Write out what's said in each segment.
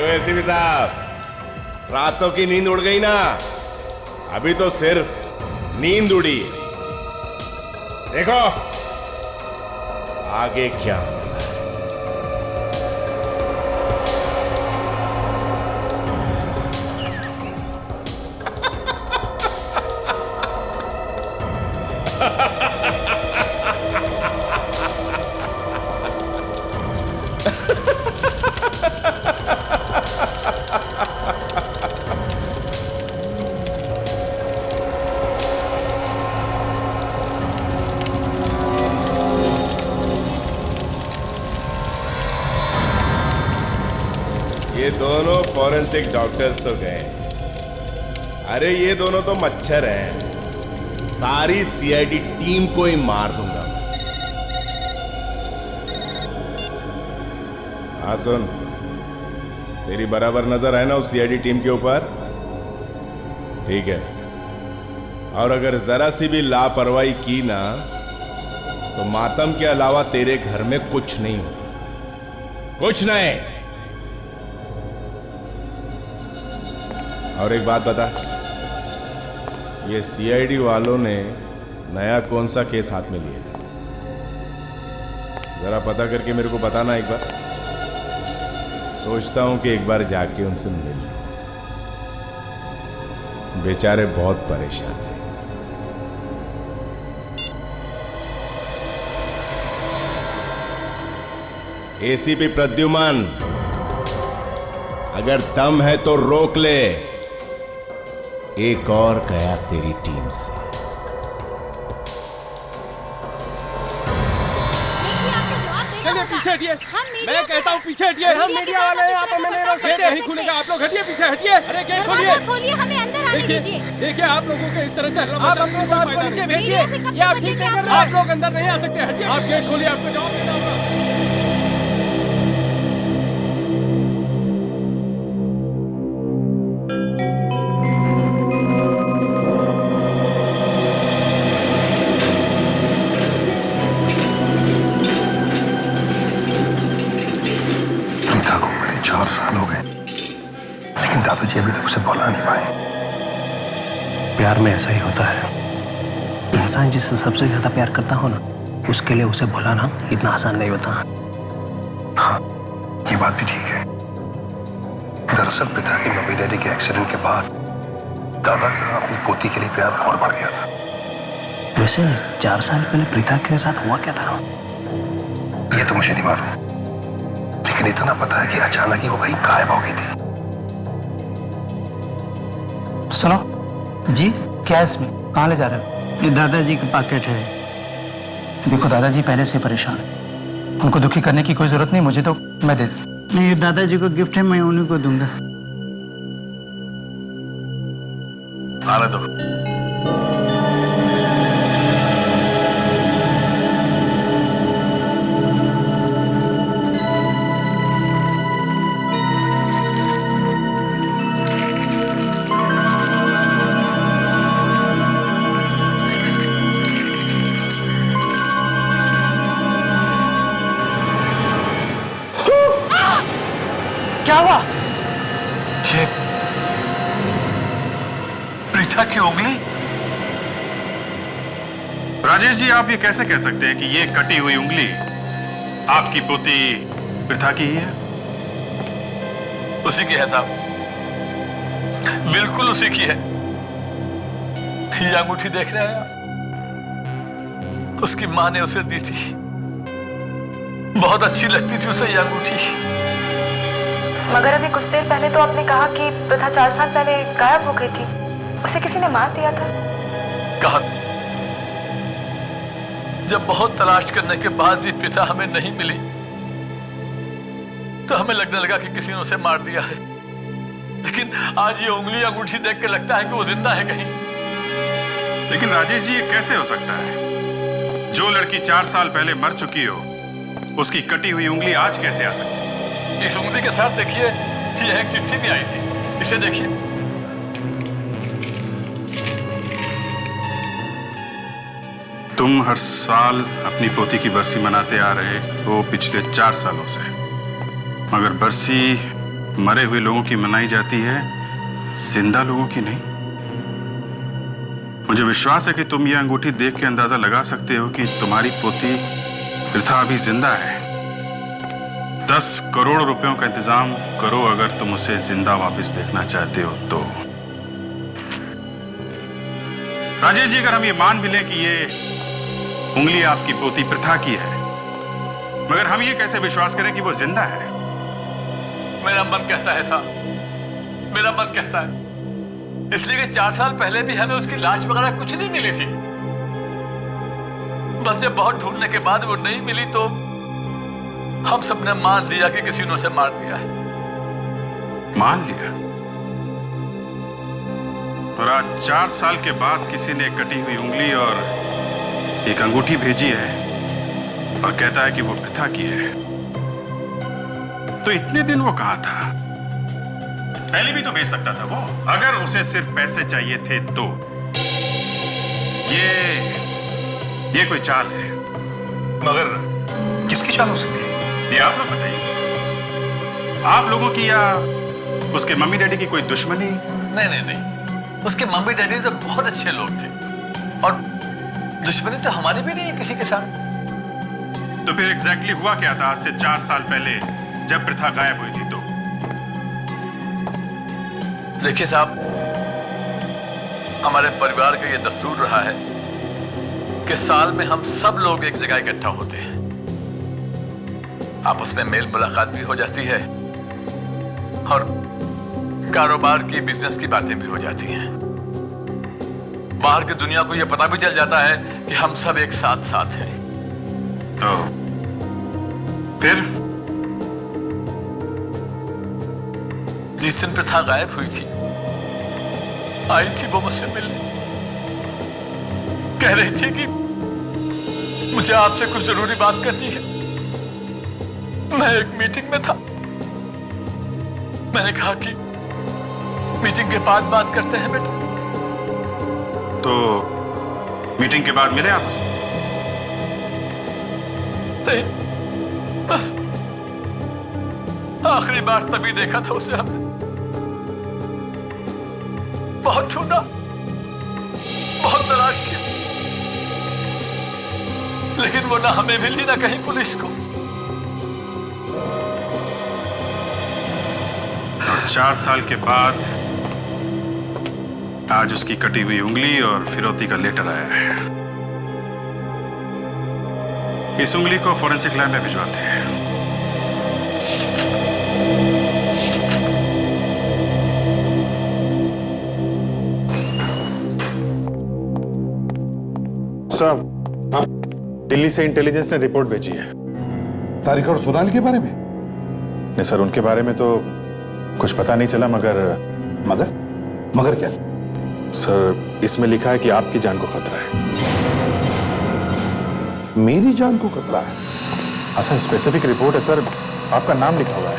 क्यों एसीपी साहब, रातों की नींद उड़ गई ना? अभी तो सिर्फ नींद उड़ी है। देखो आगे क्या होता है। ये दोनों फॉरेंसिक डॉक्टर्स तो गए। अरे ये दोनों तो मच्छर हैं। सारी सीआईडी टीम को ही मार दूंगा। हाँ सुन, तेरी बराबर नजर है ना उस सीआईडी टीम के ऊपर? ठीक है, और अगर जरा सी भी लापरवाही की ना तो मातम के अलावा तेरे घर में कुछ नहीं हो, कुछ नहीं। और एक बात बता, ये सीआईडी वालों ने नया कौन सा केस हाथ में लिया? जरा पता करके मेरे को बताना एक बार। सोचता हूं कि एक बार जाके उनसे मिल लूं। बेचारे बहुत परेशान हैं। एसीपी प्रद्युमन, अगर दम है तो रोक ले। एक और गया तेरी टीम से। चलिए पीछे हटिए। मैं कहता हूँ पीछे हटिए। हम मीडिया वाले हैं, आप हमें नहीं रोक सकते। नहीं खुलेगा, आप लोग हटिए, पीछे हटिए। अरे गेट खोलिए, हमें अंदर आने दीजिए। देखिए आप लोगों के इस तरह से आप अपने साथ को नीचे भेजिए। ये आप ठीक नहीं कर रहे। आप लोग अंदर नहीं आ सकते, हटिए। आप गेट खोलिए, आपको जवाब देना होगा। दादाजी अभी तक उसे बुला नहीं पाए। प्यार में ऐसा ही होता है, इंसान जिसे सबसे ज्यादा प्यार करता हो ना, उसके लिए उसे भुलाना इतना आसान नहीं होता। हाँ, ये बात भी ठीक है। दरअसल पिता की मम्मी डैडी के एक्सीडेंट के बाद दादा का अपनी पोती के लिए प्यार और बढ़ गया था। वैसे 4 साल पहले प्रीता के साथ हुआ क्या था, ये तो मुझे नहीं मालूम, लेकिन इतना पता है कि अचानक ही वो कहीं गायब हो गई थी। सुनो जी, क्या है इसमें? कहाँ ले जा रहे हो? ये दादाजी का पैकेट है। देखो दादाजी पहले से परेशान है, उनको दुखी करने की कोई जरूरत नहीं, मुझे तो मैं दे दूं। नहीं, दादाजी को गिफ्ट है, मैं उन्हीं को दूंगा। आने दो। क्या हुआ? ये प्रीता की उंगली? राजेश जी, आप ये कैसे कह सकते हैं कि ये कटी हुई उंगली आपकी पोती प्रीता की ही है? उसी की है साहब, बिल्कुल उसी की है। ये अंगूठी देख रहे हैं आप? उसकी माँ ने उसे दी थी, बहुत अच्छी लगती थी उसे ये अंगूठी। मगर अभी कुछ देर पहले तो आपने कहा कि प्रथा 4 साल पहले गायब हो गई थी, उसे किसी ने मार दिया था। कहा, जब बहुत तलाश करने के बाद भी पिता हमें नहीं मिली तो हमें लगने लगा कि किसी ने उसे मार दिया है, लेकिन आज ये उंगली अंगूठी देख के लगता है कि वो जिंदा है कहीं। लेकिन राजेश जी, ये कैसे हो सकता है? जो लड़की 4 साल पहले मर चुकी हो, उसकी कटी हुई उंगली आज कैसे आ सकती है? इस उंगली के साथ देखिए, ये एक चिट्ठी भी आई थी, इसे देखिए। तुम हर साल अपनी पोती की बरसी मनाते आ रहे हो पिछले 4 सालों से, मगर बरसी मरे हुए लोगों की मनाई जाती है, जिंदा लोगों की नहीं। मुझे विश्वास है कि तुम यह अंगूठी देख के अंदाजा लगा सकते हो कि तुम्हारी पोती प्रथा अभी जिंदा है। 10 करोड़ रुपयों का इंतजाम करो अगर तुम उसे जिंदा वापस देखना चाहते हो तो। राजेश जी, अगर हम ये मान भी लें कि ये उंगली आपकी पोती प्रथा की है, मगर हम ये कैसे विश्वास करें कि वो जिंदा है? मेरा मन कहता है साहब, मेरा मन कहता है इसलिए कि 4 साल पहले भी हमें उसकी लाश वगैरह कुछ नहीं मिली थी। बस जब बहुत ढूंढने के बाद वो नहीं मिली तो हम सबने मान लिया कि किसी ने उसे मार दिया है। मान लिया? और आज 4 साल के बाद किसी ने कटी हुई उंगली और एक अंगूठी भेजी है और कहता है कि वो प्रथा की है। तो इतने दिन वो कहां था? पहले भी तो भेज सकता था वो, अगर उसे सिर्फ पैसे चाहिए थे तो। ये कोई चाल है। मगर किसकी चाल हो सकती है? ये आप लोग बताइए। आप लोगों की या उसके मम्मी डैडी की कोई दुश्मनी? नहीं, उसके मम्मी डैडी तो बहुत अच्छे लोग थे और दुश्मनी तो हमारी भी नहीं है किसी के साथ। तो फिर एग्जैक्टली हुआ क्या था आज से 4 साल पहले जब प्रथा गायब हुई थी? तो देखिए साहब, हमारे परिवार का ये दस्तूर रहा है कि साल में हम सब लोग एक जगह इकट्ठा होते हैं। आपस में मेल मुलाकात भी हो जाती है और कारोबार की, बिजनेस की बातें भी हो जाती हैं। बाहर की दुनिया को यह पता भी चल जाता है कि हम सब एक साथ हैं। तो फिर जिस दिन प्रथा गायब हुई थी, आई थी वो मुझसे मिलने, कह रही थी कि मुझे आपसे कुछ जरूरी बात करनी है। मैं एक मीटिंग में था, मैंने कहा कि मीटिंग के बाद बात करते हैं बेटा। तो मीटिंग के बाद मिले आप उससे? नहीं, बस आखिरी बार तभी देखा था उसे हमने। बहुत ढूंढा, बहुत तलाश किया, लेकिन वो ना हमें मिली ना कहीं पुलिस को। 4 साल के बाद आज उसकी कटी हुई उंगली और फिरौती का लेटर आया है। इस उंगली को फॉरेंसिक लैब में भिजवाते हैं। साहब, दिल्ली से इंटेलिजेंस ने रिपोर्ट भेजी है। तारिक और सोनाली के बारे में? नहीं सर, उनके बारे में तो कुछ पता नहीं चला, मगर क्या? सर, इसमें लिखा है कि आपकी जान को खतरा है। मेरी जान को खतरा है? सर, स्पेसिफिक रिपोर्ट है सर, आपका नाम लिखा हुआ है।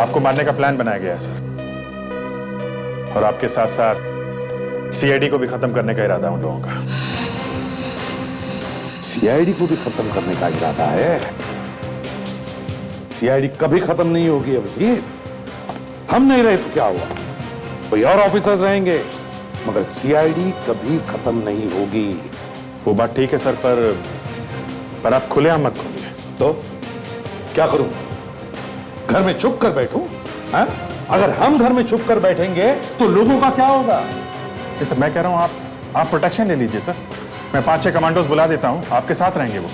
आपको मारने का प्लान बनाया गया है सर, और आपके साथ साथ सीआईडी को भी खत्म करने का इरादा उन लोगों का। सीआईडी को भी खत्म करने का इरादा है? सीआईडी कभी खत्म नहीं होगी अभिजीत। हम नहीं रहे तो क्या हुआ, कोई और ऑफिसर्स रहेंगे, मगर सीआईडी कभी खत्म नहीं होगी। वो बात ठीक है सर, पर आप खुलेआम मत खोलिए। तो क्या करूं? घर में छुप कर बैठूं? अगर हम घर में छुप कर बैठेंगे तो लोगों का क्या होगा? सर, मैं कह रहा हूं आप प्रोटेक्शन ले लीजिए सर। मैं 5-6 कमांडोज बुला देता हूं, आपके साथ रहेंगे वो।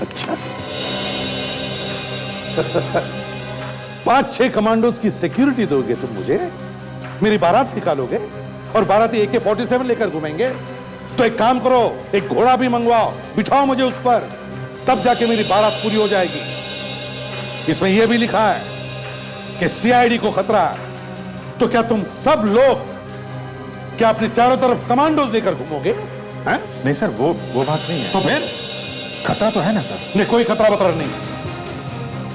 अच्छा 5-6 कमांडोज की सिक्योरिटी दोगे तुम मुझे? मेरी बारात निकालोगे और बाराती AK-47 लेकर घूमेंगे? तो एक काम करो, एक घोड़ा भी मंगवाओ, बिठाओ मुझे उस पर, तब जाके मेरी बारात पूरी हो जाएगी। इसमें यह भी लिखा है कि सीआईडी को खतरा है। तो क्या तुम सब लोग क्या अपने चारों तरफ कमांडोज लेकर घूमोगे? नहीं सर, वो बात नहीं है। तो फिर खतरा तो है ना सर? नहीं, कोई खतरा बतरा नहीं,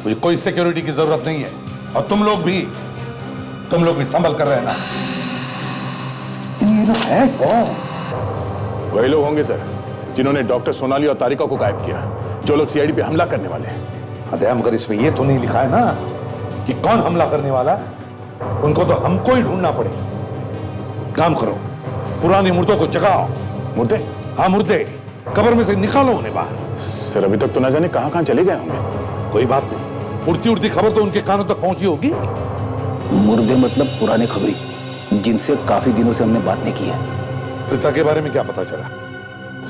मुझे कोई सिक्योरिटी की जरूरत नहीं है। और तुम लोग भी संभल कर रहना। ये लोग है कौन? वही लोग होंगे सर जिन्होंने डॉक्टर सोनाली और तारिका को गायब किया, जो लोग सीआईडी पे हमला करने वाले हैं। अरे मगर इसमें ये तो नहीं लिखा है ना कि कौन हमला करने वाला है, उनको तो हमको ही ढूंढना पड़ेगा। काम करो, पुरानी मुर्दों को जगाओ। मुर्दे? हाँ मुर्दे, कब्र में से निकालो उन्हें बाहर। सर अभी तक तो ना जाने कहां चले गए होंगे। कोई बात नहीं, उड़ती उड़ती खबर तो उनके कानों तक पहुंची होगी। मुर्दे मतलब पुराने खबरी, जिनसे काफी दिनों से हमने बात नहीं की है। प्रीता के बारे में क्या पता चला?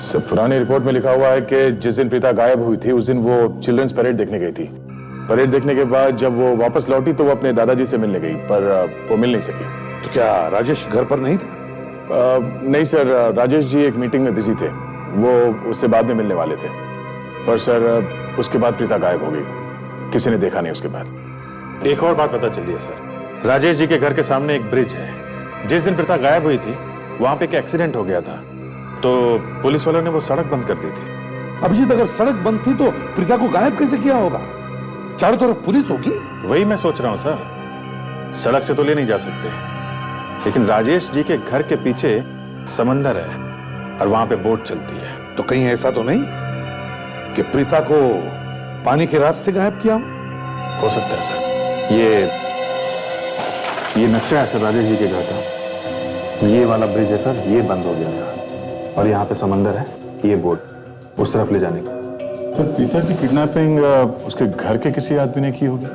सर पुरानी रिपोर्ट में लिखा हुआ है कि जिस दिन प्रीता गायब हुई थी उस दिन वो चिल्ड्रंस परेड देखने गई थी। परेड देखने के बाद जब वो वापस लौटी तो वो अपने दादाजी से मिलने गई, पर वो मिल नहीं सकी। तो क्या राजेश घर पर नहीं था? नहीं सर, राजेश जी एक मीटिंग में बिजी थे, वो उससे बाद में मिलने वाले थे। पर सर उसके बाद प्रीता गायब हो गई, किसी ने देखा नहीं उसके बाद। एक और बात पता चली है सर, राजेश जी के घर के सामने एक ब्रिज है। जिस दिन प्रीता गायब हुई थी वहां पे एक एक्सीडेंट हो गया था, तो पुलिस वालों ने वो सड़क बंद कर दी थी। अभिजीत, अगर सड़क बंद थी तो प्रीता को गायब कैसे किया होगा? चारों तरफ पुलिस होगी। वही मैं सोच रहा हूं सर, सड़क से तो ले नहीं जा सकते, लेकिन राजेश जी के घर के पीछे समंदर है और वहां पे बोट चलती है। तो कहीं ऐसा तो नहीं कि प्रीता को पानी के रास्ते से गायब किया हो सकता है सर। ये नक्शा है सर राजेश जी के घर का। ये वाला ब्रिज है सर, ये बंद हो गया था और यहाँ पे समंदर है, ये बोट उस तरफ ले जाने का। सर प्रीता की किडनैपिंग उसके घर के किसी आदमी ने की होगी।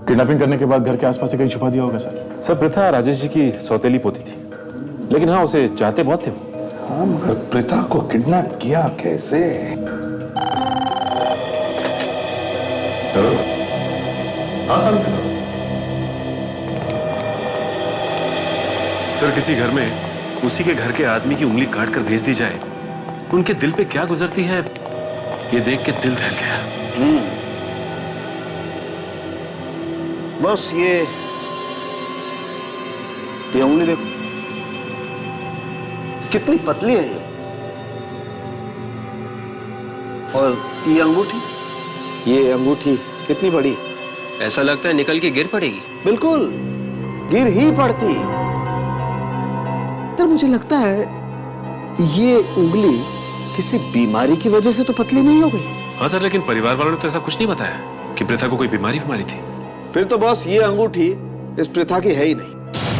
किडनैपिंग करने के बाद घर के आसपास से कहीं छुपा दिया होगा सर। सर प्रीता राजेश जी की सौतेली पोती थी, लेकिन हाँ उसे चाहते बहुत थे। हाँ मगर प्रीता को किडनैप किया कैसे? सर किसी घर में उसी के घर के आदमी की उंगली काट कर भेज दी जाए, उनके दिल पे क्या गुजरती है, ये देख के दिल दहल गया। बस ये उंगली देखो कितनी पतली है ये, और ये अंगूठी कितनी बड़ी है। ऐसा लगता है निकल के गिर पड़ेगी। बिल्कुल गिर ही पड़ती। तो मुझे लगता है ये उंगली किसी बीमारी की वजह से तो पतली नहीं हो गई। हाँ सर, लेकिन परिवार वालों ने तो ऐसा कुछ नहीं बताया कि प्रीता को कोई बीमारी थी। फिर तो बॉस ये अंगूठी इस प्रीता की है ही नहीं।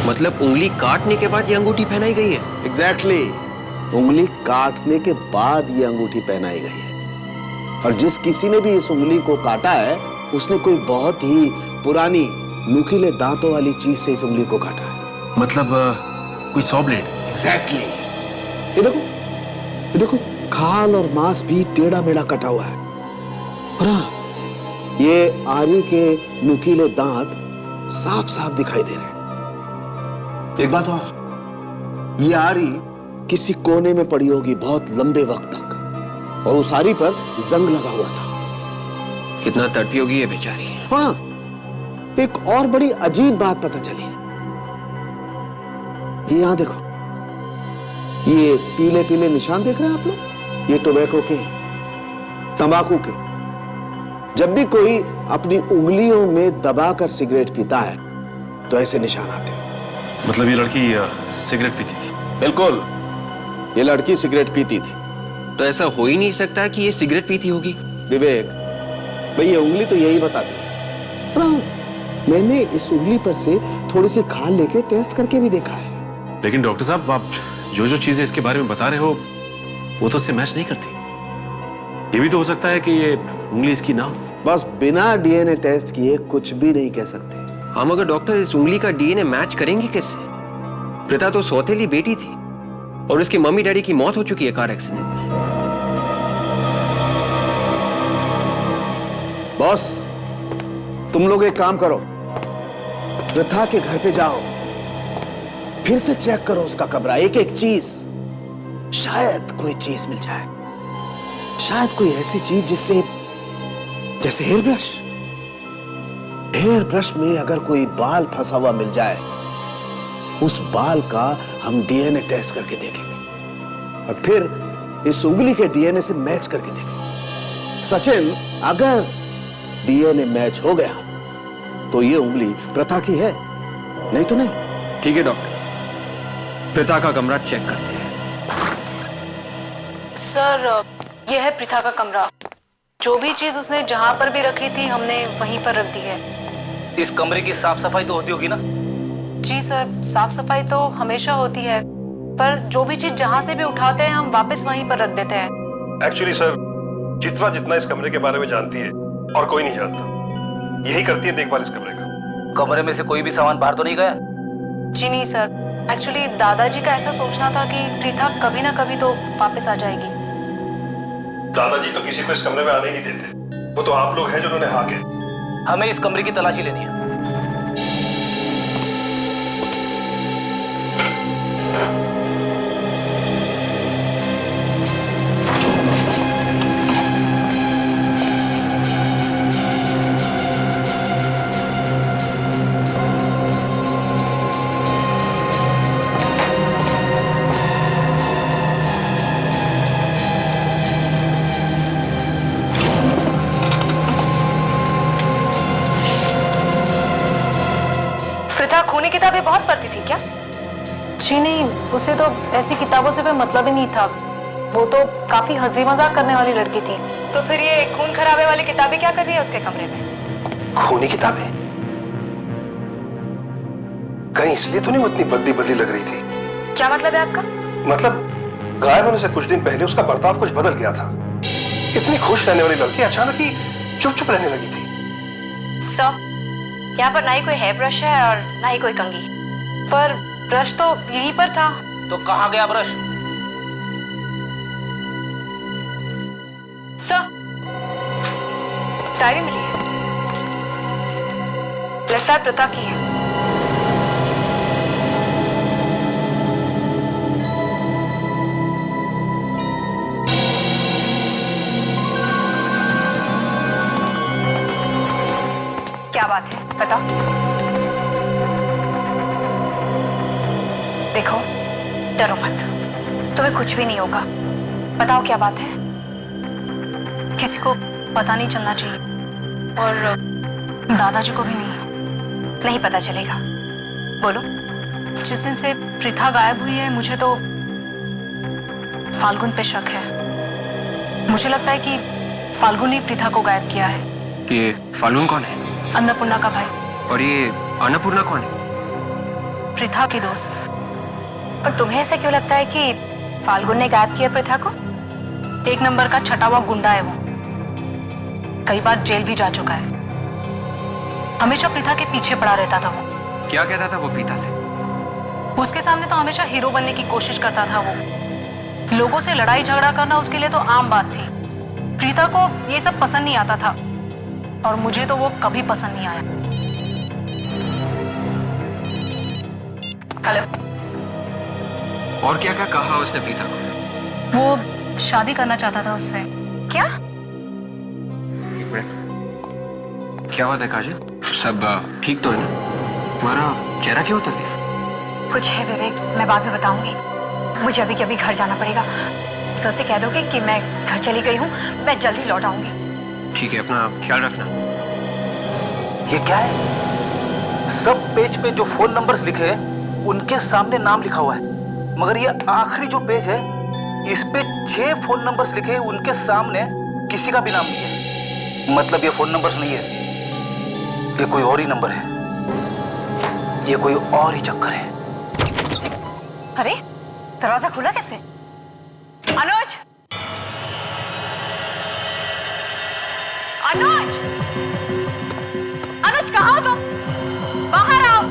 मतलब उंगली काटने के बाद ये अंगूठी पहनाई गई है? एग्जैक्टली, उंगली काटने के बाद ये अंगूठी पहनाई गई है। और जिस किसी ने भी इस उंगली को काटा है उसने कोई बहुत ही पुरानी नुकीले दांतों वाली चीज से इस उंगली को काटा है। मतलब कोई सॉ ब्लेड? एग्जैक्टली। ये देखो खाल और मांस भी टेढ़ा मेढ़ा कटा हुआ है। और हाँ, ये आरी के नुकीले दांत साफ साफ दिखाई दे रहे हैं। एक बात और, ये आरी किसी कोने में पड़ी होगी बहुत लंबे वक्त तक, और उस आरी पर जंग लगा हुआ था। कितना तड़पी होगी ये बेचारी। हाँ, एक और बड़ी अजीब बात पता चली है। ये यहां देखो, ये पीले पीले निशान देख रहे हैं आप लोग, ये टोबैको के, तंबाकू के। जब भी कोई अपनी उंगलियों में दबाकर सिगरेट पीता है तो ऐसे निशान आते हैं। मतलब ये लड़की सिगरेट पीती थी? बिल्कुल, ये लड़की सिगरेट पीती थी। तो ऐसा हो ही नहीं सकता कि ये सिगरेट पीती होगी। विवेक भाई, ये उंगली तो यही बताती है। पर मैंने इस उंगली पर से थोड़ी सी खाल लेके टेस्ट करके भी देखा है। लेकिन डॉक्टर साहब, आप जो चीजें इसके बारे में बता रहे हो वो तो उससे मैच नहीं करती। ये भी तो हो सकता है कि ये उंगली इसकी ना हो। बस बिना डीएनए टेस्ट किए कुछ भी नहीं कह सकते। हाँ, मगर डॉक्टर इस उंगली का डीएनए मैच करेंगे कैसे? प्रीता तो सौतेली बेटी थी और उसकी मम्मी डैडी की मौत हो चुकी है कार एक्सीडेंट में। बॉस, तुम लोग एक काम करो, प्रथा के घर पे जाओ, फिर से चेक करो उसका कमरा, एक एक चीज। शायद कोई चीज मिल जाए, शायद कोई ऐसी चीज जिससे, जैसे हेयर ब्रश। हेयर ब्रश में अगर कोई बाल फंसा हुआ मिल जाए, उस बाल का हम डीएनए टेस्ट करके देखेंगे और फिर इस उंगली के डीएनए से मैच करके देखेंगे। सचिन, अगर डीएनए मैच हो गया तो ये उंगली प्रथा की है, नहीं तो नहीं। ठीक है डॉक्टर, प्रीता का कमरा चेक करते हैं। सर, यह है प्रीता का कमरा। जो भी चीज उसने जहां पर भी रखी थी हमने वहीं पर रख दी है। इस कमरे की साफ सफाई तो होती होगी ना? जी सर, साफ सफाई तो हमेशा होती है, पर जो भी चीज जहाँ से भी उठाते हैं हम वापस वहीं पर रख देते हैं। एक्चुअली सर, चित्रा जितना इस कमरे के बारे में जानती है और कोई नहीं जानता। यही करती है देखभाल इस कमरे का। कमरे में से कोई भी सामान बाहर तो नहीं गया? जी नहीं सर, एक्चुअली दादाजी का ऐसा सोचना था कि प्रीथा कभी ना कभी तो वापस आ जाएगी। दादाजी तो किसी को इस कमरे में आने नहीं देते। वो तो आप लोग हैं जिन्होंने हाँ के। हमें इस कमरे की तलाशी लेनी है। खूनी किताबें बहुत पढ़ती थी क्या? जी नहीं, उसे तो ऐसी किताबों से कोई मतलब ही नहीं था। वो तो काफी हंसी मजाक करने वाली लड़की थी। तो फिर ये खून खराबे वाली किताबें क्या कर रही है उसके कमरे में? खूनी किताबें? कहीं इसलिए तो नहीं वो इतनी बदली बदली लग रही थी? क्या मतलब है आपका? मतलब गायब होने से कुछ दिन पहले उसका बर्ताव कुछ बदल गया था। इतनी खुश रहने वाली लड़की अचानक ही चुप चुप रहने लगी थी। सर, यहाँ पर ना ही कोई हेयर ब्रश है और ना ही कोई कंघी। पर ब्रश तो यहीं पर था। तो कहाँ गया ब्रश? सर, डायरी मिली है, लगता है प्रथा की है। क्या बात है बताओ। देखो, डरो मत, तुम्हें कुछ भी नहीं होगा। बताओ क्या बात है। किसी को पता नहीं चलना चाहिए और दादाजी को भी नहीं पता चलेगा। बोलो। जिस दिन से प्रीथा गायब हुई है मुझे तो फाल्गुन पे शक है। मुझे लगता है कि फाल्गुन ही प्रीथा को गायब किया है। ये फाल्गुन कौन है? अन्नपूर्णा का भाई। और ये अन्नपूर्णा कौन है? प्रीथा की दोस्त। पर तुम्हें ऐसा क्यों लगता है कि फाल्गुन ने गायब किया प्रथा को? एक नंबर का छटा हुआ गुंडा है वो, कई बार जेल भी जा चुका है। हमेशा प्रीथा के पीछे पड़ा रहता था वो। क्या कहता था वो प्रीथा से? उसके सामने तो हमेशा हीरो बनने की कोशिश करता था वो। लोगों से लड़ाई झगड़ा करना उसके लिए तो आम बात थी। प्रीथा को ये सब पसंद नहीं आता था और मुझे तो वो कभी पसंद नहीं आया। हेलो। और क्या क्या कहा उसने प्रीथा को? वो शादी करना चाहता था उससे। क्या? क्या बात है काजल? सब ठीक तो है ना? तुम्हारा चेहरा क्यों उतर गया? कुछ है विवेक, मैं बाद में बताऊंगी। मुझे अभी के अभी घर जाना पड़ेगा। सर से कह दोगे कि मैं घर चली गई हूँ, मैं जल्दी लौट आऊंगी। ठीक है, अपना ख्याल रखना। ये क्या है? सब पेज पे जो फोन नंबर्स लिखे हैं उनके सामने नाम लिखा हुआ है, मगर ये आखिरी जो पेज है इस पे 6 फोन नंबर्स लिखे हैं, उनके सामने किसी का भी नाम नहीं है। मतलब ये फोन नंबर्स नहीं है, ये कोई और ही नंबर है, ये कोई और ही चक्कर है। अरे दरवाजा खुला कैसे? अनुज! अनुज! अनुज कहाँ हो तुम? बाहर आओ।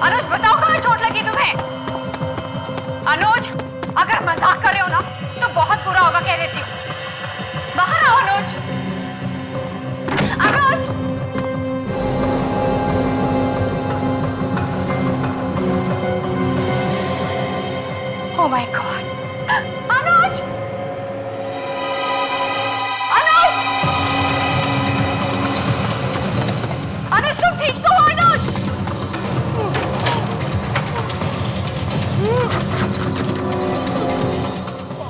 अनुज बताओ कहाँ चोट लगी तुम्हें? अनुज अगर मजाक कर रहे हो ना तो बहुत बुरा होगा, कह देती हूँ। बाहर आओ अनुज। अनुज! Oh my God! अनुज! अनुज! अनुज तुम ठीक तो हो अनुज?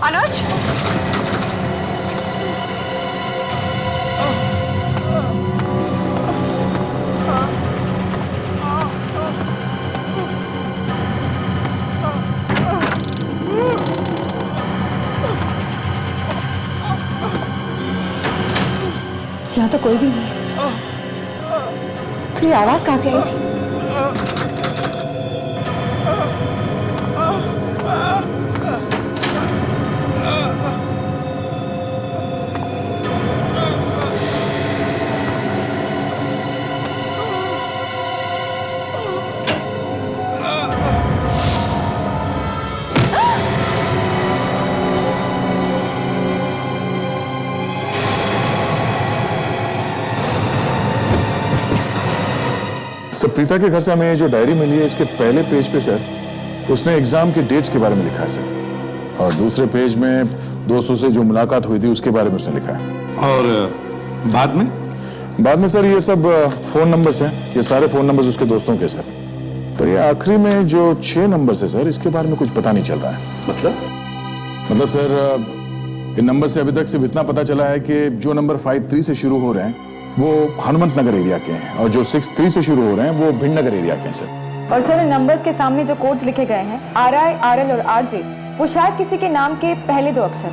अनुज! यहाँ तो कोई भी नहीं है। तो ये आवाज कहाँ से आई थी? सर, प्रीता के घर से हमें जो डायरी मिली है, इसके पहले पेज पे सर उसने एग्जाम के डेट्स के बारे में लिखा है सर, और दूसरे पेज में दोस्तों से जो मुलाकात हुई थी उसके बारे में उसने लिखा है। और बाद में सर ये सब फोन नंबर्स हैं, ये सारे फोन नंबर्स उसके दोस्तों के सर। पर ये आखिरी में जो 6 नंबर्स है सर, इसके बारे में कुछ पता नहीं चल रहा है। मतलब सर इन नंबर से अभी तक सिर्फ इतना पता चला है कि जो नंबर 53 से शुरू हो रहे हैं वो हनुमत नगर एरिया के हैं, और जो 63 से शुरू हो रहे हैं वो भिंडनगर एरिया के हैं सर। और सर इन नंबर्स के सामने जो कोड्स लिखे गए हैं RI, RL और RJ, वो शायद किसी के नाम के पहले 2 अक्षर।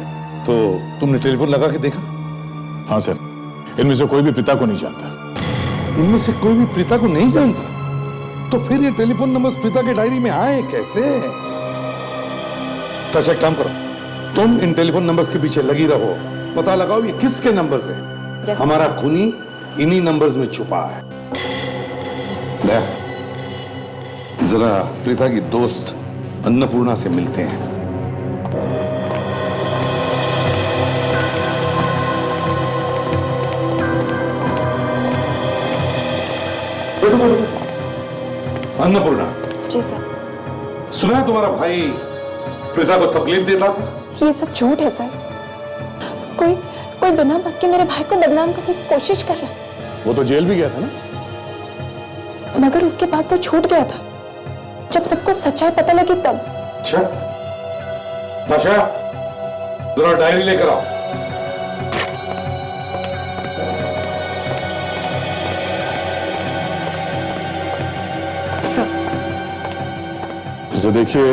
तो तुमने टेलीफोन लगा के देखा? हाँ सर, इनमें से कोई भी प्रीता को नहीं जानता। इनमें से कोई भी प्रीता को नहीं जानता? तो फिर ये टेलीफोन नंबर्स प्रीता के डायरी में आए कैसे? तो एक काम करो, तुम इन टेलीफोन नंबर्स के पीछे लगी रहो, पता लगाओ ये किसके नंबर्स हैं। हमारा खूनी इन्हीं नंबर्स में छुपा है। जरा प्रीता की दोस्त अन्नपूर्णा से मिलते हैं। अन्नपूर्णा जी सर। सुना है तुम्हारा भाई प्रीता को तकलीफ देता था? ये सब झूठ है सर। कोई बिना बात के मेरे भाई को बदनाम करने की कोशिश कर रहा है। वो तो जेल भी गया था ना? मगर उसके बाद वो छूट गया था, जब सबको सच्चाई पता लगी तब। अच्छा, ताशा जरा डायरी लेकर आओ। सर इसे देखिए,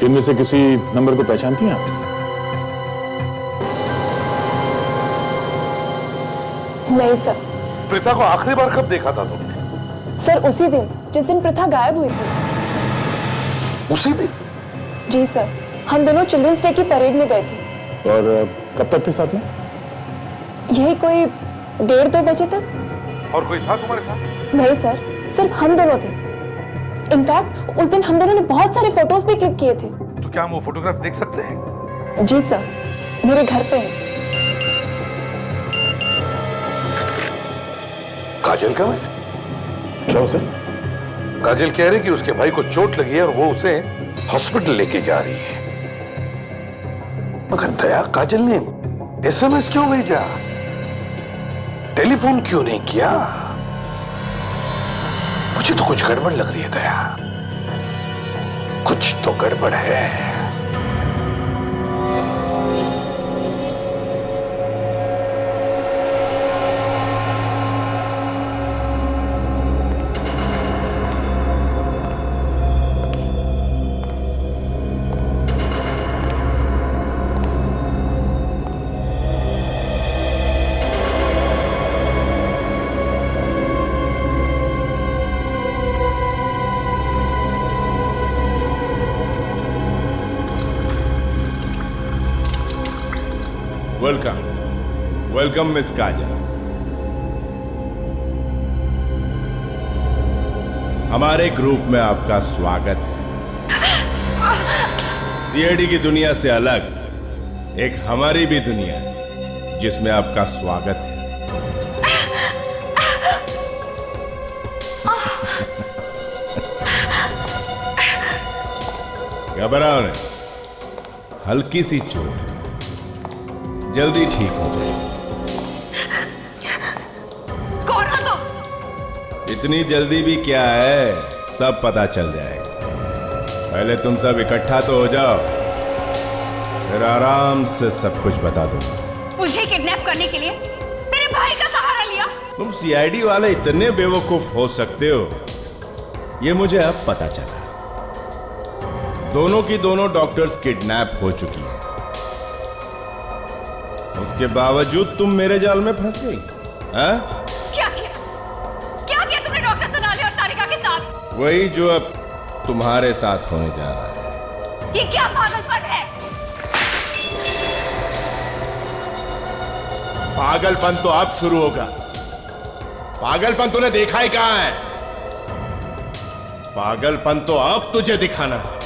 इनमें से किसी नंबर को पहचानती हैं आप? नहीं सर। प्रीता को आखिरी बार कब देखा था तुमने? सर उसी दिन जिस दिन प्रथा गायब हुई थी। उसी दिन? जी सर, हम दोनों चिल्ड्रंस डे की परेड में गए थे। और कब तक के साथ में? यही कोई 1:30-2 बजे तक। और कोई था तुम्हारे साथ? नहीं सर, सिर्फ हम दोनों थे। इनफैक्ट उस दिन हम दोनों ने बहुत सारे फोटोज भी क्लिक किए थे। तो क्या हम वो फोटोग्राफ देख सकते हैं? जी सर, मेरे घर पे है। काजल का वैसे? क्या सर? काजल कह रही कि उसके भाई को चोट लगी है और वो उसे हॉस्पिटल लेके जा रही है। मगर दया, काजल ने SMS क्यों भेजा? टेलीफोन क्यों नहीं किया? मुझे तो कुछ गड़बड़ लग रही है दया, कुछ तो गड़बड़ है। वेलकम मिस काजल। हमारे ग्रुप में आपका स्वागत है। सीआईडी की दुनिया से अलग एक हमारी भी दुनिया है जिसमें आपका स्वागत है। घबराओ नहीं, हल्की सी चोट, जल्दी ठीक हो जाए। कौन हो तुम? इतनी जल्दी भी क्या है, सब पता चल जाएगा। पहले तुम सब इकट्ठा तो हो जाओ, फिर आराम से सब कुछ बता दो। मुझे किडनैप करने के लिए मेरे भाई का सहारा लिया? तुम सीआईडी वाले इतने बेवकूफ हो सकते हो, ये मुझे अब पता चला। दोनों की दोनों डॉक्टर्स किडनैप हो चुकी हैं, उसके बावजूद तुम मेरे जाल में फंस गई। हाँ? क्या किया? क्या के साथ? वही जो अब तुम्हारे साथ होने जा रहा है। ये क्या पागलपन है? पागलपन तो अब शुरू होगा। पागलपन तूने देखा ही कहां है? पागलपन तो अब तुझे दिखाना है।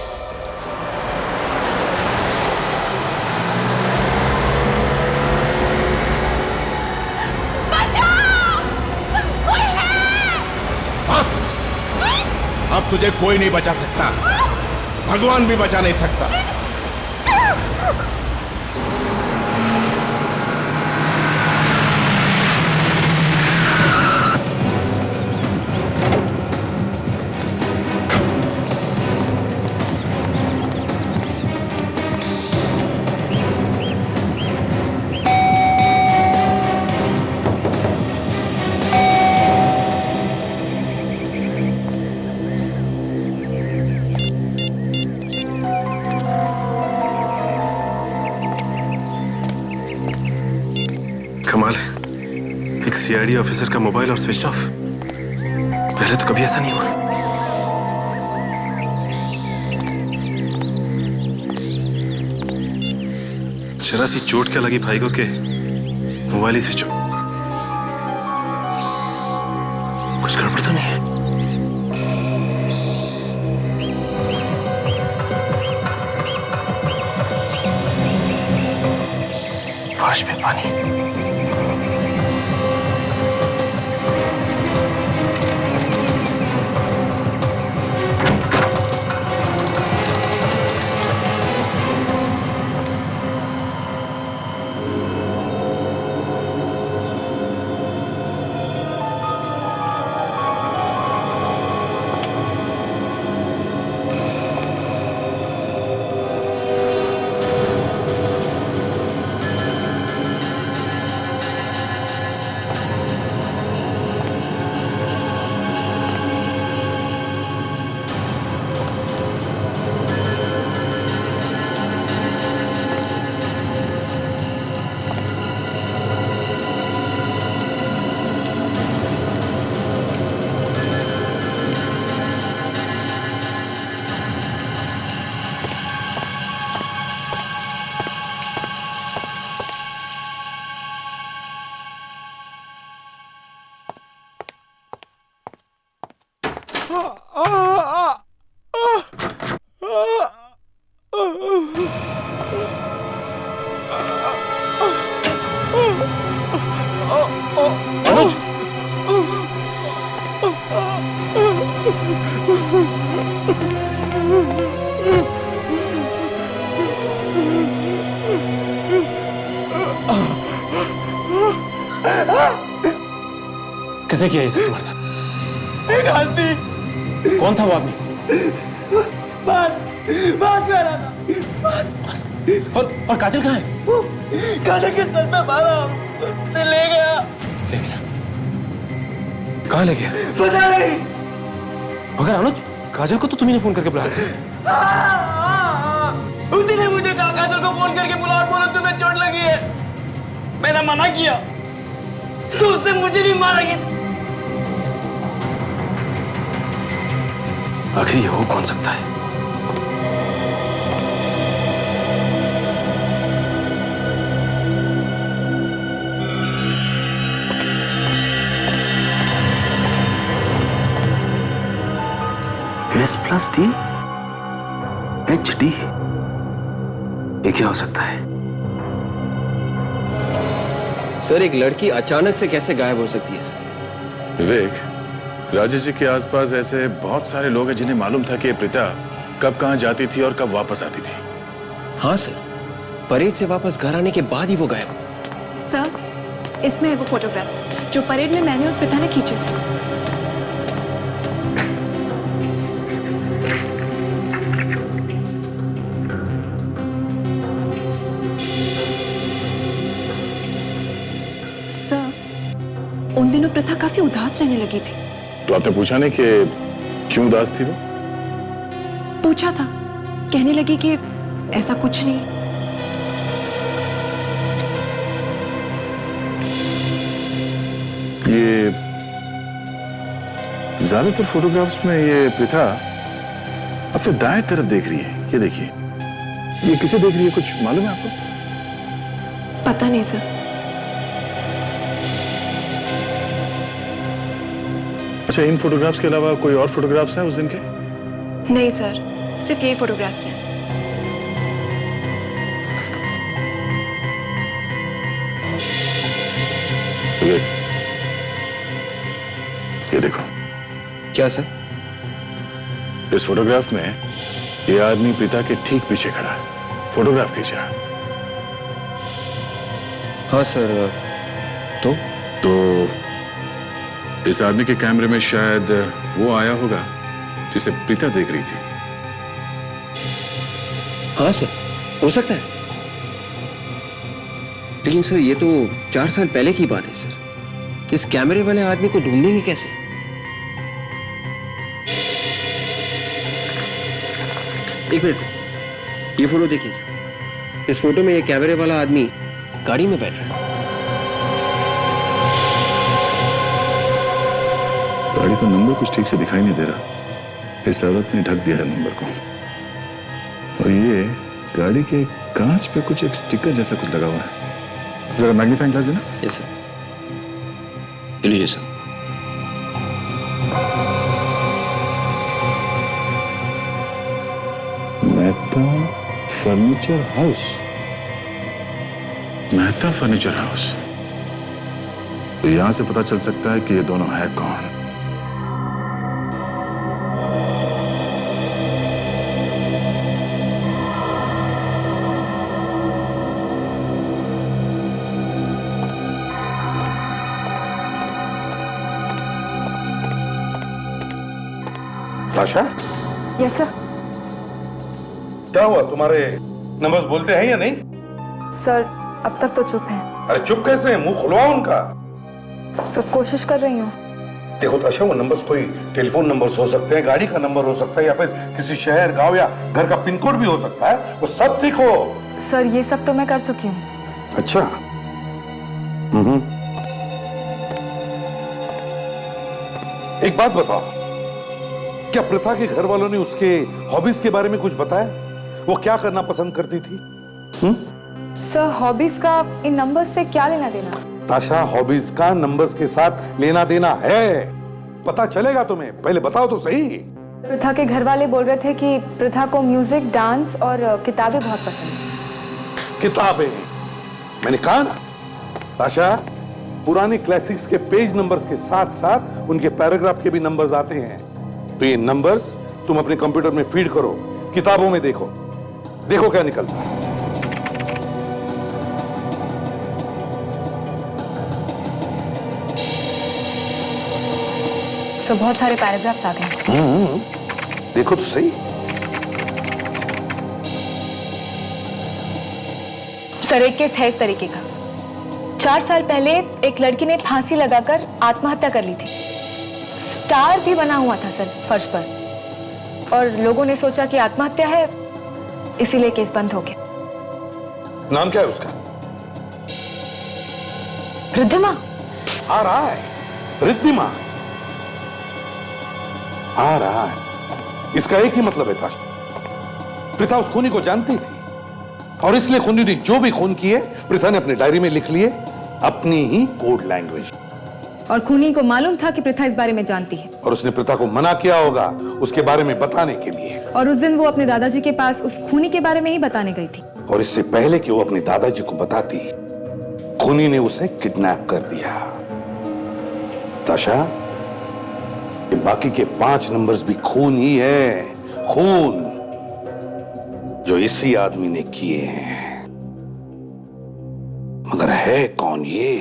बचाओ! कोई है? बस, अब तुझे कोई नहीं बचा सकता। भगवान भी बचा नहीं सकता। कमाल है, एक सीआईडी ऑफिसर का मोबाइल और स्विच ऑफ। पहले तो कभी ऐसा नहीं हुआ। जरा सी चोट क्या लगी भाई को के मोबाइल ही स्विच ऑफ। कुछ गड़बड़ तो नहीं है? फर्श पे पानी। किसने किया ये सब तुम्हारे साथ? एक आदमी। कौन था वो आदमी? बास में आ रहा था। बास। और काजल कहाँ है? काजल के सर पे मारा, उसे ले गया। ले गया? कहाँ ले गया? पता नहीं। मगर अनुज, काजल को तो तुम्ही ने फोन करके बुलाया था। उसी ने मुझे कहा काजल को फोन करके बुला और बोला तुम्हें चोट लगी है। मैंने मना किया तो उसने मुझे भी मारा। आखिर ये हो कौन सकता है? S+D HD, ये क्या हो सकता है? सर, एक लड़की अचानक से कैसे गायब हो सकती है सर? विवेक, राजेश जी के आसपास ऐसे बहुत सारे लोग हैं जिन्हें मालूम था कि प्रीता कब कहां जाती थी और कब वापस आती थी। हाँ सर, परेड से वापस घर आने के बाद ही वो गायब। सर, इसमें है वो फोटोग्राफ्स जो परेड में मैंने और प्रीता ने खींचे थे। सर, उन दिनों प्रथा काफी उदास रहने लगी थी। तो आपने पूछा नहीं कि क्यों उदास थी वो? पूछा था, कहने लगी कि ऐसा कुछ नहीं। ये ज्यादातर फोटोग्राफ्स में ये प्रथा अपने दाएं तरफ देख रही है। ये देखिए, ये किसे देख रही है, कुछ मालूम है आपको? पता नहीं सर। अच्छा, इन फोटोग्राफ्स के अलावा कोई और फोटोग्राफ्स हैं उस दिन के? नहीं सर, सिर्फ ये फोटोग्राफ्स हैं। ये देखो। क्या सर? इस फोटोग्राफ में ये आदमी पिता के ठीक पीछे खड़ा है। फोटोग्राफ खींच रहा है। हाँ सर। तो इस आदमी के कैमरे में शायद वो आया होगा जिसे प्रीता देख रही थी। हाँ सर, हो सकता है। लेकिन सर ये तो 4 साल पहले की बात है सर। इस कैमरे वाले आदमी को ढूंढेंगे कैसे? एक मिनट, ये फोटो देखिए सर। इस फोटो में ये कैमरे वाला आदमी गाड़ी में बैठ रहा है। गाड़ी का नंबर कुछ ठीक से दिखाई नहीं दे रहा। इस औरत ने ढक दिया है नंबर को। और ये गाड़ी के कांच पे कुछ एक स्टिकर जैसा कुछ लगा हुआ है। जरा मैग्नीफाइंग ग्लास देना। Yes sir. लीजिए sir. Mehta furniture house. Mehta furniture house. तो यहां से पता चल सकता है कि ये दोनों है कौन। ताशा, यस सर। क्या हुआ? तुम्हारे नंबर्स बोलते हैं या नहीं? सर अब तक तो चुप है। अरे चुप कैसे? मुंह खुलवाओ उनका। सर कोशिश कर रही हूँ। देखो ताशा, वो नंबर्स कोई टेलीफोन नंबर्स हो सकते हैं, गाड़ी का नंबर हो सकता है, या फिर किसी शहर, गांव या घर का पिन कोड भी हो सकता है। वो सब ठीक हो। सर ये सब तो मैं कर चुकी हूँ। अच्छा। एक बात बताओ, क्या प्रथा के घर वालों ने उसके हॉबीज के बारे में कुछ बताया? वो क्या करना पसंद करती थी? सर हॉबीज का इन नंबर्स से क्या लेना देना? ताशा, हॉबीज का नंबर्स के साथ लेना देना है। पता चलेगा तुम्हें, पहले बताओ तो सही। प्रथा के घर वाले बोल रहे थे कि प्रथा को म्यूजिक, डांस और किताबें बहुत पसंद है। किताबें? मैंने कहा ना ताशा, पुराने क्लासिक्स के पेज नंबर्स के साथ साथ उनके पैराग्राफ के भी नंबर्स आते हैं। तो ये नंबर्स तुम अपने कंप्यूटर में फीड करो, किताबों में देखो, देखो क्या निकलता है। सर बहुत सारे पैराग्राफ्स आ गए। देखो तो सही। सर एक केस है इस तरीके का। 4 साल पहले एक लड़की ने फांसी लगाकर आत्महत्या कर ली थी। स्टार भी बना हुआ था सर फर्श पर, और लोगों ने सोचा कि आत्महत्या है, इसीलिए केस बंद हो गया। नाम क्या है उसका? रिद्धिमा। आ रहा है, रिद्धिमा आ रहा है। इसका एक ही मतलब है ताशा, प्रथा उस खूनी को जानती थी और इसलिए खूनी ने जो भी खून किए प्रथा ने अपने डायरी में लिख लिए, अपनी ही कोड लैंग्वेज। और खूनी को मालूम था कि प्रथा इस बारे में जानती है, और उसने प्रथा को मना किया होगा उसके बारे में बताने के लिए। और उस दिन वो अपने दादाजी के पास उस खूनी के बारे में ही बताने गई थी। और इससे पहले कि वो अपने दादाजी को बताती, खूनी ने उसे किडनैप कर दिया। ताशा, ये बाकी के 5 नंबर्स भी खून ही है, खून जो इसी आदमी ने किए हैं। मगर है कौन ये?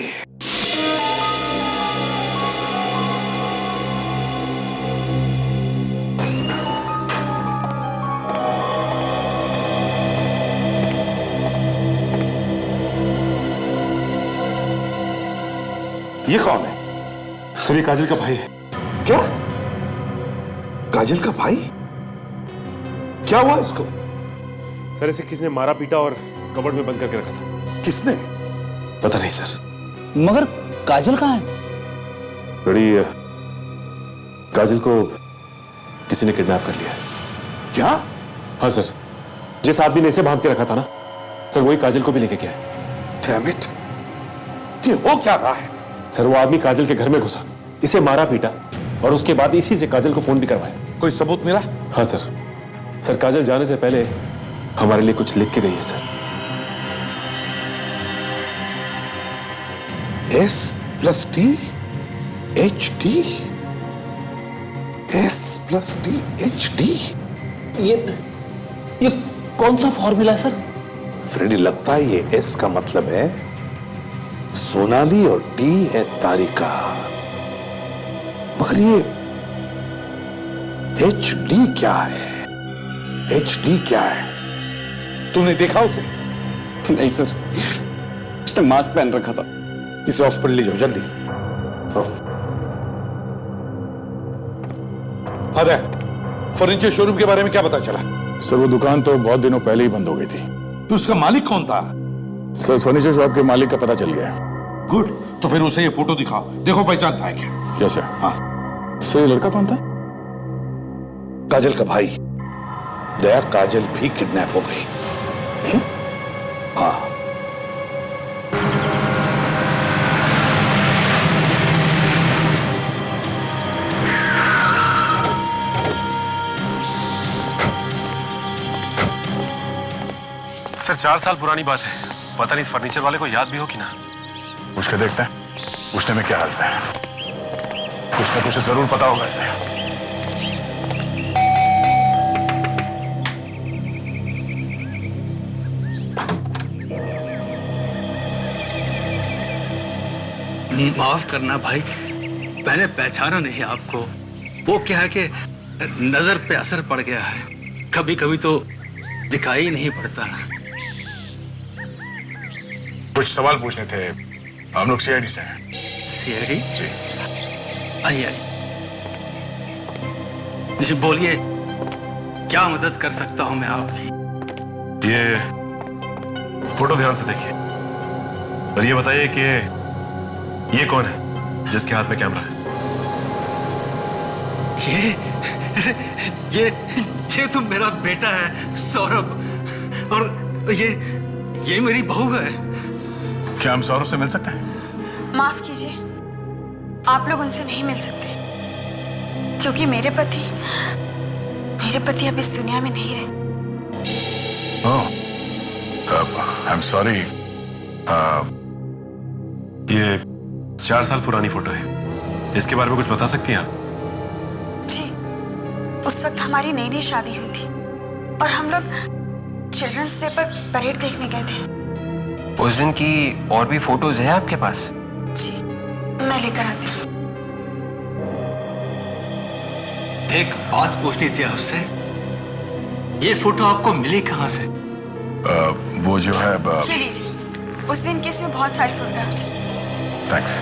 ये कौन है? सर ये काजल का भाई है। क्या? काजल का भाई? क्या हुआ इसको? सर इसे किसने मारा पीटा और कबर्ड में बंद करके रखा था। किसने? पता नहीं सर। मगर काजल कहाँ है? बड़ी काजल को किसी ने किडनैप कर लिया है। क्या? हाँ सर, जिस आदमी ने इसे भाग के रखा था ना सर, वही काजल को भी लेके गया है। Damn it! ये हो क्या रहा है? सर, वो आदमी काजल के घर में घुसा, इसे मारा पीटा और उसके बाद इसी से काजल को फोन भी करवाया। कोई सबूत मिला? हाँ सर। सर, काजल जाने से पहले हमारे लिए कुछ लिख के गई है sir. S+T HD S+T HD ये कौन सा फॉर्मूला है सर? फ्रेडी, लगता है ये S का मतलब है सोनाली और T है तारिका, मगर ये HD क्या है? HD क्या है? तूने देखा उसे? नहीं सर, उसने मास्क पहन रखा था। इसे हॉस्पिटल ले जाओ जल्दी। अरे, फर्नीचर शोरूम के बारे में क्या पता चला? सर, वो दुकान तो बहुत दिनों पहले ही बंद हो गई थी। तो उसका मालिक कौन था? सर, फर्नीचर शॉप के मालिक का पता चल गया। गुड, तो फिर उसे ये फोटो दिखाओ, देखो पहचानता है क्या? क्या सर? हाँ सर, ये लड़का कौन था? काजल का भाई। दया, काजल भी किडनैप हो गई। हाँ। सर, 4 साल पुरानी बात है, पता नहीं इस फर्नीचर वाले को याद भी हो कि ना। पूछ के देखते हैं, पूछने में क्या हालत है। कुछ ना कुछ जरूर पता होगा इसे। माफ करना भाई, मैंने पहचाना नहीं आपको। वो क्या है कि नजर पे असर पड़ गया है, कभी कभी तो दिखाई नहीं पड़ता। कुछ सवाल पूछने थे, हम लोग सीआईडी से हैं। सीआईडी? जी। आइए जी, बोलिए, क्या मदद कर सकता हूं मैं आपकी? ये फोटो ध्यान से देखिए और ये बताइए कि ये कौन है जिसके हाथ में कैमरा है? ये तो मेरा बेटा है सौरभ, और ये मेरी बहू है। क्या हम सौरभ से मिल सकते हैं? माफ कीजिए, आप लोग उनसे नहीं मिल सकते क्योंकि मेरे पति अब इस दुनिया में नहीं रहे। I am sorry. ये 4 साल पुरानी फोटो है, इसके बारे में कुछ बता सकती हैं आप? जी, उस वक्त हमारी नई नई शादी हुई थी और हम लोग चिल्ड्रंस डे पर परेड देखने गए थे। उस दिन की और भी फोटोज हैं आपके पास? जी, मैं लेकर आती हूँ। एक बात पूछनी थी आपसे, ये फोटो आपको मिली कहाँ से? वो जो है ये लीजिए, उस दिन की इसमें बहुत सारी फोटोग्राफ्स हैं। थैंक्स।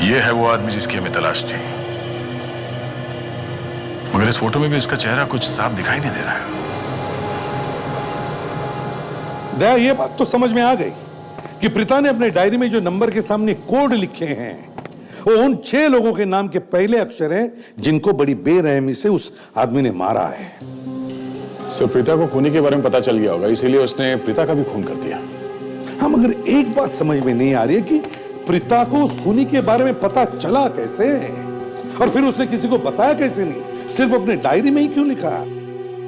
ये है वो आदमी जिसकी हमें तलाश थी, मगर इस फोटो में भी इसका चेहरा कुछ साफ दिखाई नहीं दे रहा है। दया, ये बात तो समझ में आ गई कि प्रीता ने अपने डायरी में जो नंबर के सामने कोड लिखे हैं वो उन 6 लोगों के नाम के पहले अक्षर हैं जिनको बड़ी बेरहमी से उस आदमी ने मारा है। सर, प्रीता को खूनी के बारे में पता चल गया होगा, इसीलिए उसने प्रीता का भी खून कर दिया। हाँ, मगर एक बात समझ में नहीं आ रही है कि प्रीता को उस खूनी के बारे में पता चला कैसे, और फिर उसने किसी को बताया कैसे नहीं, सिर्फ अपने डायरी में ही क्यों लिखा?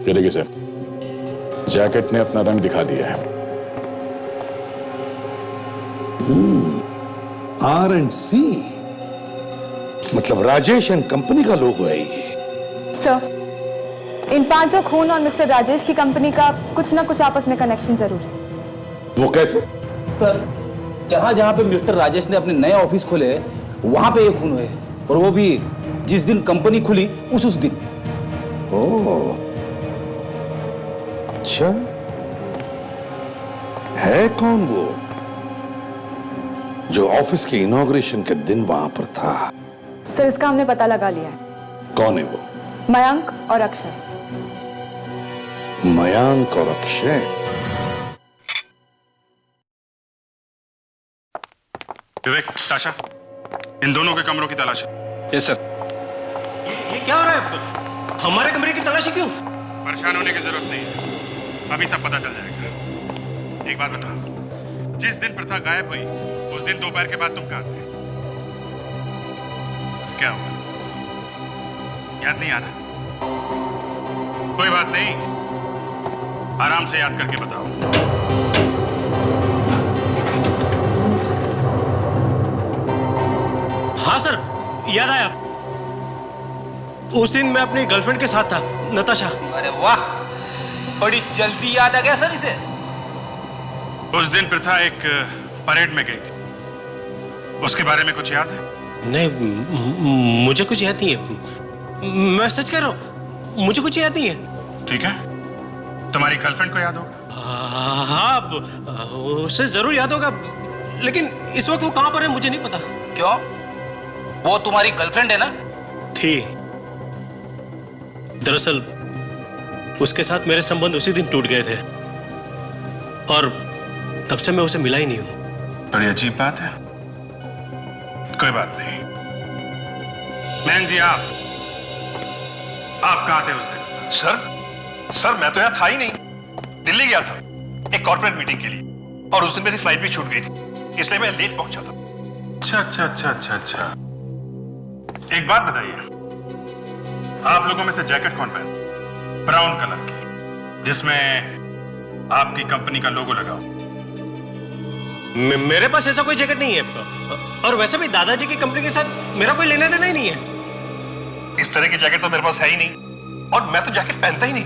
ये देखिए सर, जैकेट ने अपना रंग दिखा दिया है। R&C, मतलब राजेश एंड कंपनी का लोगो है ये। सर, इन 5 खून और मिस्टर राजेश की कंपनी का कुछ ना कुछ आपस में कनेक्शन जरूर है। वो कैसे? सर, जहां जहां पे मिस्टर राजेश ने अपने नए ऑफिस खोले वहां पे ये खून हुए, और वो भी जिस दिन कंपनी खुली उस दिन। ओह, अच्छा, है कौन वो? जो ऑफिस के इनॉग्रेशन के दिन वहां पर था। सर इसका हमने पता लगा लिया है। कौन है वो? मयंक और अक्षय। मयंक और अक्षय? विवेक, ताशा, इन दोनों के कमरों की तलाश है। Yes sir. ये क्या हो रहा है? हमारे कमरे की तलाशी क्यों? परेशान होने की जरूरत नहीं है, अभी सब पता चल जाएगा। एक बात बताओ, जिस दिन प्रथा गायब हुई उस दिन दोपहर के बाद तुम कहाँ थे? क्या हुआ? याद नहीं आ रहा? कोई बात नहीं, आराम से याद करके बताओ। हाँ सर, याद आया। उस दिन मैं अपनी गर्लफ्रेंड के साथ था, नताशा। अरे वाह, बड़ी जल्दी याद आ गया सर इसे। उस दिन प्रथा एक परेड में गई थी, उसके बारे में कुछ याद है? नहीं, मुझे कुछ याद नहीं है। मैं सच कह रहा हूँ, मुझे कुछ याद नहीं है। ठीक है, तुम्हारी गर्लफ्रेंड को याद होगा? हाँ, उसे जरूर याद होगा, लेकिन इस वक्त वो कहाँ पर है मुझे नहीं पता। क्यों? वो तुम्हारी गर्लफ्रेंड है ना? थी। दरअसल उसके साथ मेरे संबंध उसी दिन टूट गए थे और तब से मैं उसे मिला ही नहीं हूं। बड़ी अजीब बात है। कोई बात नहीं। मैन जी, आप कहाँ थे उस दिन? सर मैं तो यहां था ही नहीं, दिल्ली गया था एक कॉर्पोरेट मीटिंग के लिए, और उस दिन मेरी फ्लाइट भी छूट गई थी, इसलिए मैं लेट पहुंचा था। अच्छा। एक बात बताइए, आप लोगों में से जैकेट कौन पहने? ब्राउन कलर की, जिसमें आपकी कंपनी का लोगो लगा हो। मेरे पास ऐसा कोई जैकेट नहीं है, और वैसे भी दादाजी की कंपनी के साथ मेरा कोई लेना देना ही नहीं है। इस तरह की जैकेट तो मेरे पास है ही नहीं, और मैं तो जैकेट पहनता ही नहीं।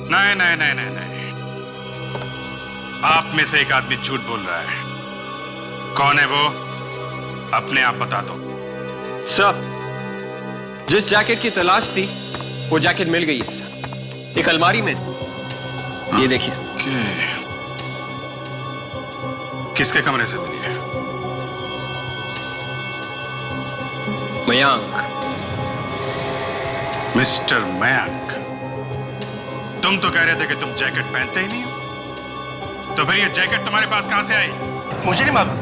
नहीं, आप में से एक आदमी झूठ बोल रहा है। कौन है वो? अपने आप बता दो। सर, जिस जैकेट की तलाश थी वो जैकेट मिल गई है सर, एक अलमारी में। ये देखिए। किसके कमरे से मिली है? मयंक। मिस्टर मयंक, तुम तो कह रहे थे कि तुम जैकेट पहनते ही नहीं हो, तो फिर ये जैकेट तुम्हारे पास कहां से आई? मुझे नहीं मालूम,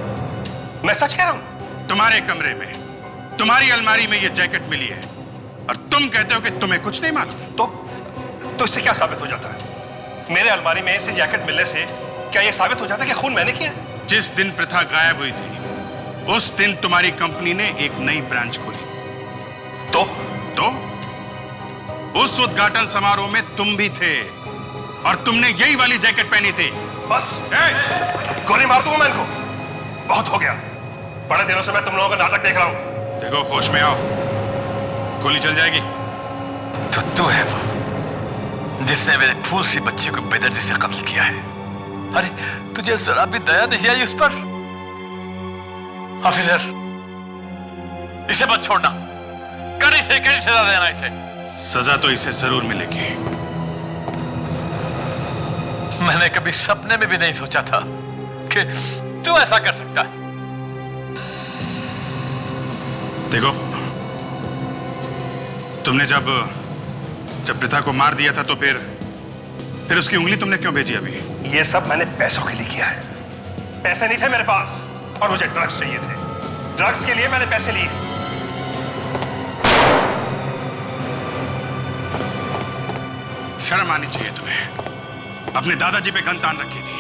मैं सच कह रहा हूं। तुम्हारे कमरे में, तुम्हारी अलमारी में ये जैकेट मिली है, और तुम कहते हो कि तुम्हें कुछ नहीं मालूम। तो इससे क्या साबित हो जाता है? मेरे अलमारी में से जैकेट मिलने से क्या यह साबित हो जाता है कि खून मैंने किया? जिस दिन प्रथा गायब हुई थी उस दिन तुम्हारी कंपनी ने एक नई ब्रांच खोली। तो उस उद्घाटन समारोह में तुम भी थे, और तुमने यही वाली जैकेट पहनी थी। बस गोली मार दूंगा मैं इनको। बहुत हो गया, बड़े दिनों से मैं तुम लोगों का नाटक देख रहा हूं। देखो, होश में आओ, गोली चल जाएगी। तो तू है वो जिसने मेरे फूल सी बच्ची को बेदर्दी से कत्ल किया है। अरे तुझे जरा भी दया नहीं आई उस पर? ऑफिसर, इसे मत छोड़ना, कड़ी से कड़ी सजा देना इसे। सजा तो इसे जरूर मिलेगी। मैंने कभी सपने में भी नहीं सोचा था कि तू ऐसा कर सकता है। देखो, तुमने जब प्रथा को मार दिया था तो फिर उसकी उंगली तुमने क्यों भेजी अभी? ये सब मैंने पैसों के लिए किया है। पैसे नहीं थे मेरे पास, और मुझे ड्रग्स चाहिए थे। ड्रग्स के लिए मैंने पैसे लिए। शर्म आनी चाहिए तुम्हें। अपने दादाजी पे गन तान रखी थी,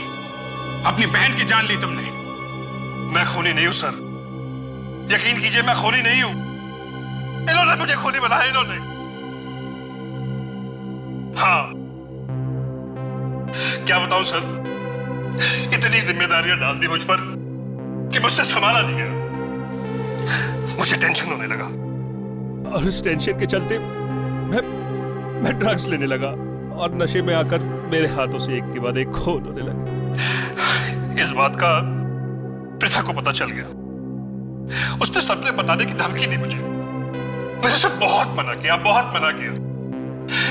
अपनी बहन की जान ली तुमने। मैं खूनी नहीं हूं सर, यकीन कीजिए मैं खूनी नहीं हूं। इन्होंने मुझे खूनी बनाया, इन्होंने। हाँ, क्या बताऊं सर, इतनी जिम्मेदारियां डाल दी मुझ पर कि मुझसे संभाला नहीं गया। मुझे टेंशन होने लगा, और उस टेंशन के चलते मैं ड्रग्स लेने लगा, और नशे में आकर मेरे हाथों से एक के बाद एक खून होने लगे। इस बात का प्रथा को पता चल गया। उसने सबने बताने की धमकी दी मुझे। मैंने उसे बहुत मना किया,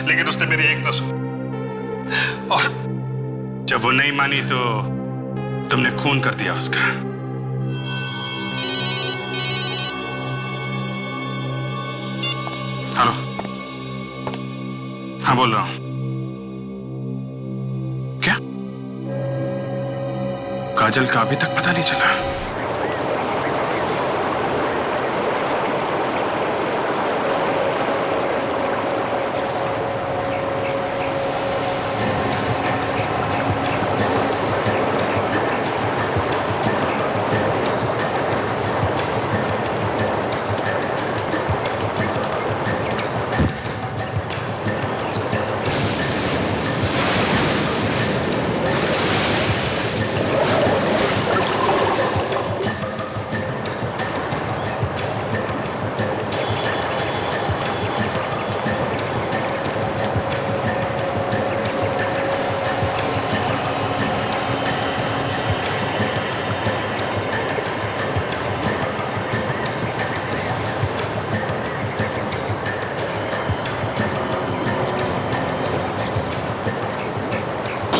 लेकिन उसने मेरी एक न सुनी। और जब वो नहीं मानी तो तुमने खून कर दिया उसका। हाँ बोल रहा हूं। क्या काजल का अभी तक पता नहीं चला?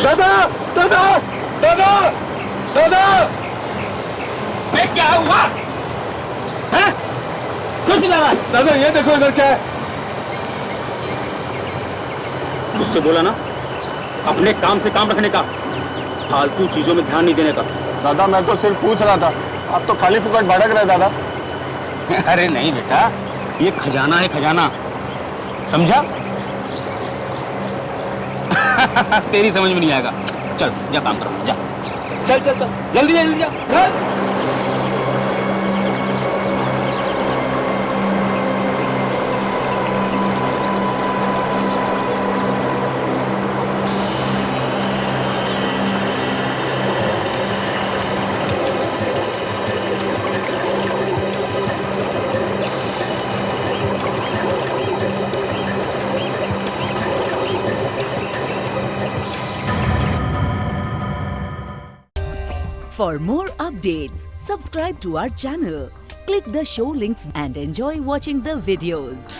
दादा दादा दादा दादा क्या हुआ है? कुछ लगा दादा, ये देखो इधर क्या है। तुझसे बोला ना अपने काम से काम रखने का, फालतू चीजों में ध्यान नहीं देने का। दादा मैं तो सिर्फ पूछ रहा था, आप तो खाली फुकट भड़क रहे दादा। अरे नहीं बेटा, ये खजाना है, खजाना, समझा? तेरी समझ में नहीं आएगा। चल जा काम करो, जा चल चल चल जल्दी जल्दी जा। For more updates, subscribe to our channel, click the show links and enjoy watching the videos.